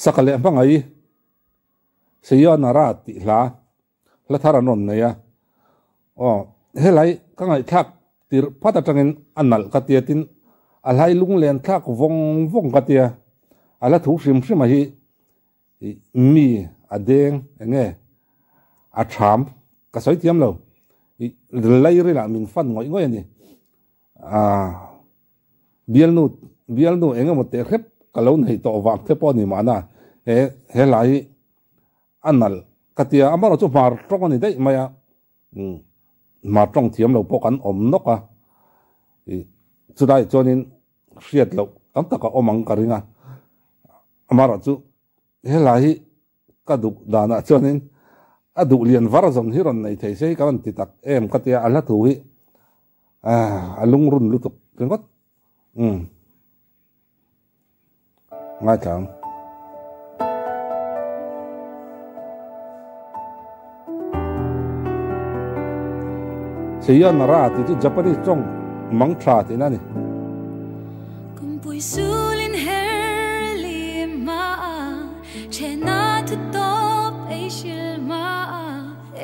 sakale bangai seyo nara ti la thara non ne ya o helai ka ngai thak tir phata tangin anal katiatin alhai lunglen thak vong katia ala thu sim sim hi mi adeng enge a tham ka soi tiam lo lai ri la min fan ngoi ni bial nu enge mo te khep kalau nei to wak the po ni mana he lai anal katia amaro chu mar tong ni dei maya ma tong thiam lo po kan om noka chu dai chonin hriat lo tam taka omang karinga amaro chu he lai ka duk dana chonin adu lian varazon hiron nei thei sei kan ti tak em katia ala thu hi alung run lutuk tengot ngai chang seya nara ti chu Japanese song mang tha ti na ni kumpui sulin herli ma chena tu top aishil ma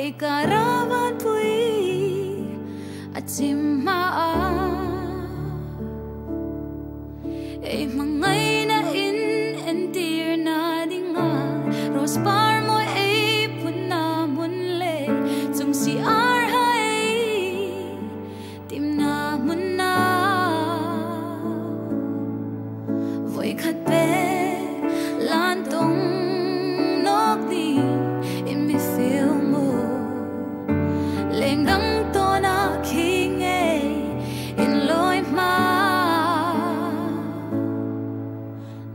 e karavan pui atim ma e mangai na in entir na dinga rospar mo e punna munle chung si ar hai tim na munna voi khat pe lan tong nok di in mi feel mo leng dang to na king e in loi ma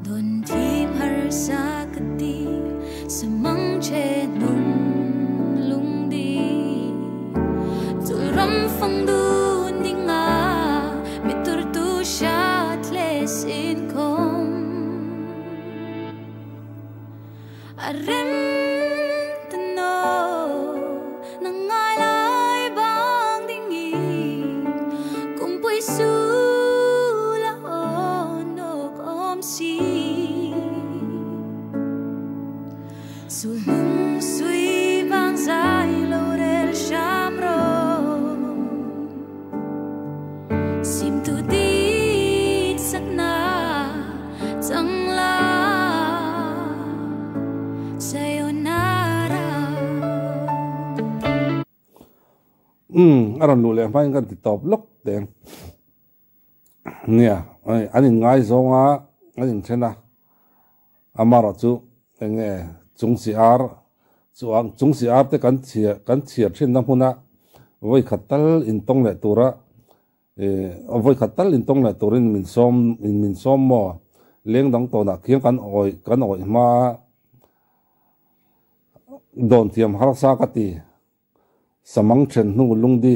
don tim har sa kati samang che nung lung di tul ram fang du ninga mitur tu shat les in kom arem tano nangalay bang dingi kumpui sula onok om si sulung sui bang zai lo rel shamro sim tu di sakna changla sayonara aron lu le mai kan ti top lok teng nia anin ngai zonga anin chena amaro chu enge chungsi ar chuang chungsi ar te kan chia thin na huna voi khatal in tong le tura voi khatal in tong le turin min som mo leng dang to na khiang kan oi ma don tiam har sa kati samang chen nu lungdi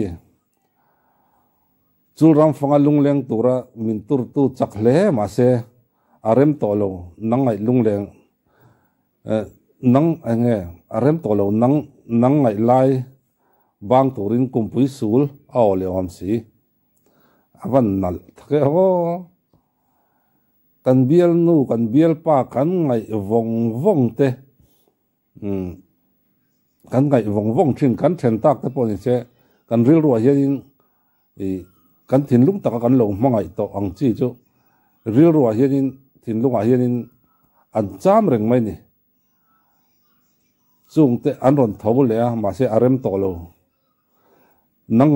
chulram fanga lungleng tura min tur tu chakhle ma se arem tolo nangai lungleng nang enge arem tolo nang ngai lai bang turin kumpui sul aw le om si avan nal thake ho kan bial nu kan bial pa kan ngai vong te kan ngai vong thin kan then tak te pon se kan ril ro hian kan thin lung taka kan lo mangai to ang chi chu ril ro hian thin lunga hian an cham reng mai ni chung te an ron thobu le ma se arem to lo nang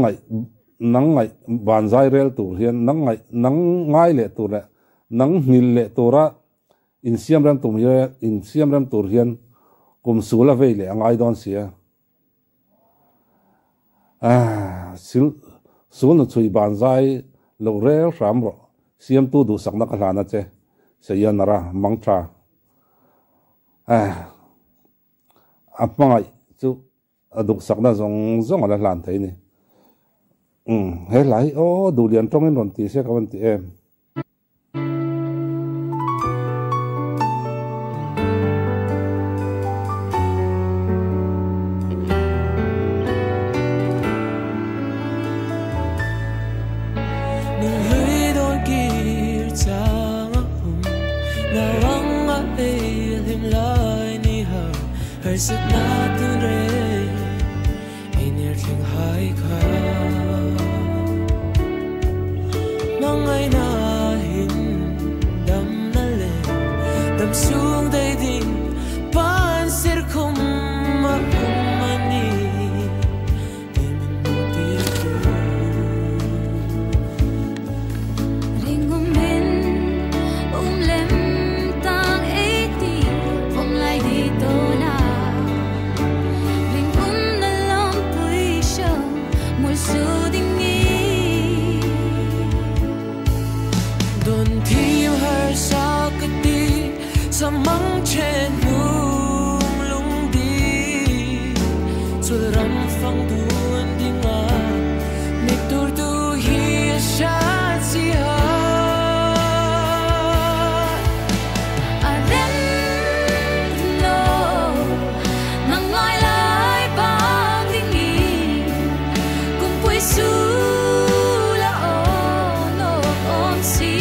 ngai banzai rel tu hian nang ngai le tu le nang hil le tura in siam ram tur hian kum sula ve le angai don sia sul no chui banzai lo rel ram ro siam tu du sakna ka hlana che seya nara mangtra apangai chu aduk sakna zong ala hlan thei ni he lai o du lian tong in ron ti se ka wan ti em 늘 흐리던 길장아봄 나왕아 에일린 lai ni ha har sat na tu re iner thing hai kha mangai na hin dam na le dam sung dai ding pan sir khum ma mani Samang chen nung lung di Sul ram fang tuan di nga Nik tur tu hi shat si ha Aren no Nang lai lai bang dingi Kung pui su la o no om si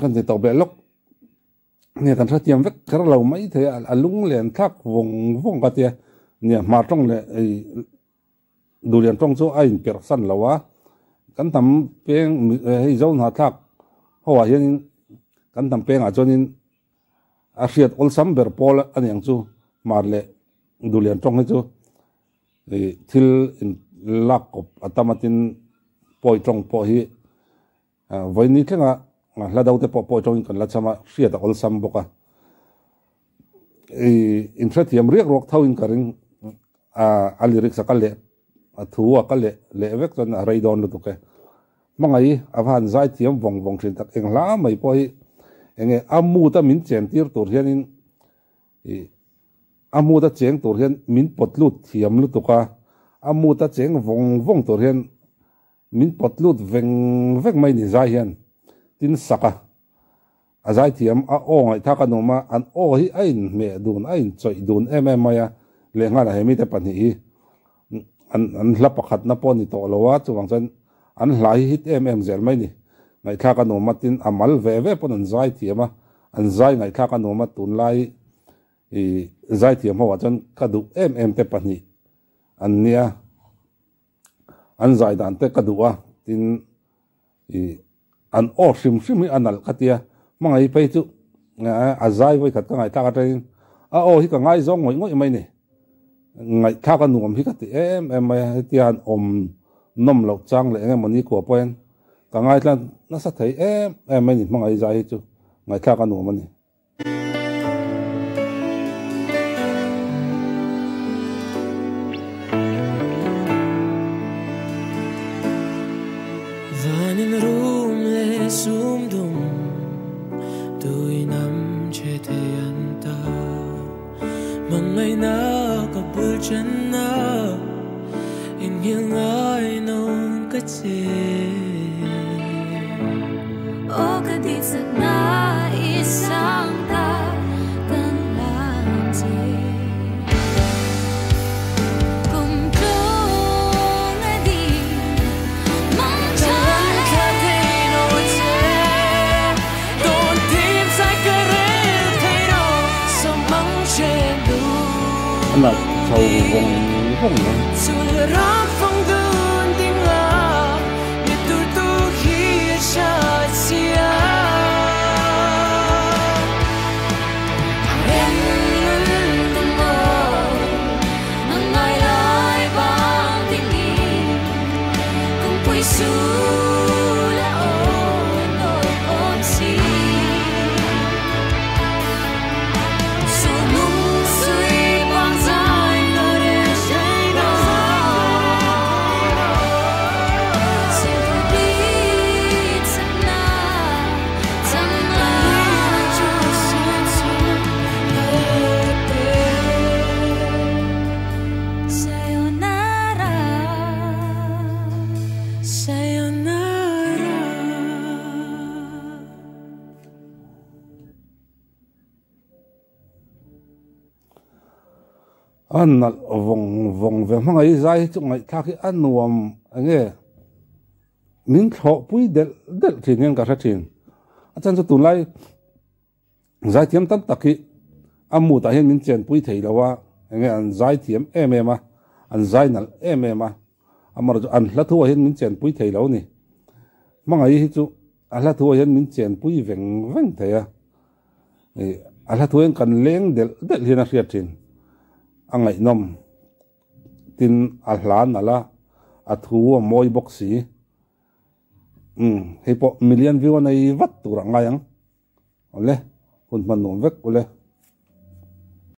kan ti tàu bè lốc nè kan sát tiêm vết cái lâu mấy thế lúng liền thác vùng vùng cái tia nè mà trong lệ đủ liền trong số ai bẹt săn lâu á kan tầm beng hay dâu hạt thác hoa hiện kan tầm beng à cho nên asiat all sam ber pol anh yang chu mà lệ đủ liền trong cái chu thil lắc cọp atamatin poi trong poi hi với ní cái ngà là đầu tiên po trong cái là chama siết all sam boka in phát hiểm riêng rock thâu in cái ring alirik sakale thua cái lệ vek cho ray don được cái mang ấy avan zai thiểm vòng vòng trên tắc anh lá mấy poi anh amu ta min chen tir tur hian in amu ta cheng tur hian min potlut thiểm lu tuka amu ta cheng vòng vòng tur hian min potlut veng vek mai ni zai hian tin saka azai thiam a o ngai thaka noma an o hi ain me dun ain choi dun maya lenga la hemi te pani hi an hlapakhat na poni to lowa chuwang chan an hlai hit zel mai ni ngai thaka noma tin amal ve pon an zai thiama an zai ngai thaka noma tun lai zai thiam ho chan kadu te pani an nia an zai dan te kadua tin an o sim anal katia mangai pe chu azai voi khat ka ngai ta ka train a o hi ka ngai zong ngoi mai ni ngai tha ka nuam hi ka ti mai tian om nom lo chang le nge mani ko poen ka ngai tlan na sa thei mai ni mangai zai hi chu ngai tha ka nuam ani sum dum tui nam che the anta mangai na ka bul chen na in hil ngai non ka che o ka di sak na isang ta kan lang che là sầu vùng vùng an nal vong ve mangai zai chu ngai thla ki an nuam ange min tho pui del thingen ka thathin achan chu tunlai zai thiam tam taki amu ta hian min chen pui thei lawa ange an zai thiam ma an zai nal ma amar chu an hla thu hian min chen pui thei lo ni mangai hi chu a hla thu hian min chen pui veng theya a hla thu hian kan leng del hian a hriat angai nom tin a hlan ala a thu moi boxi hei po million view nei vat tur angai ang ole hun man nom vek ole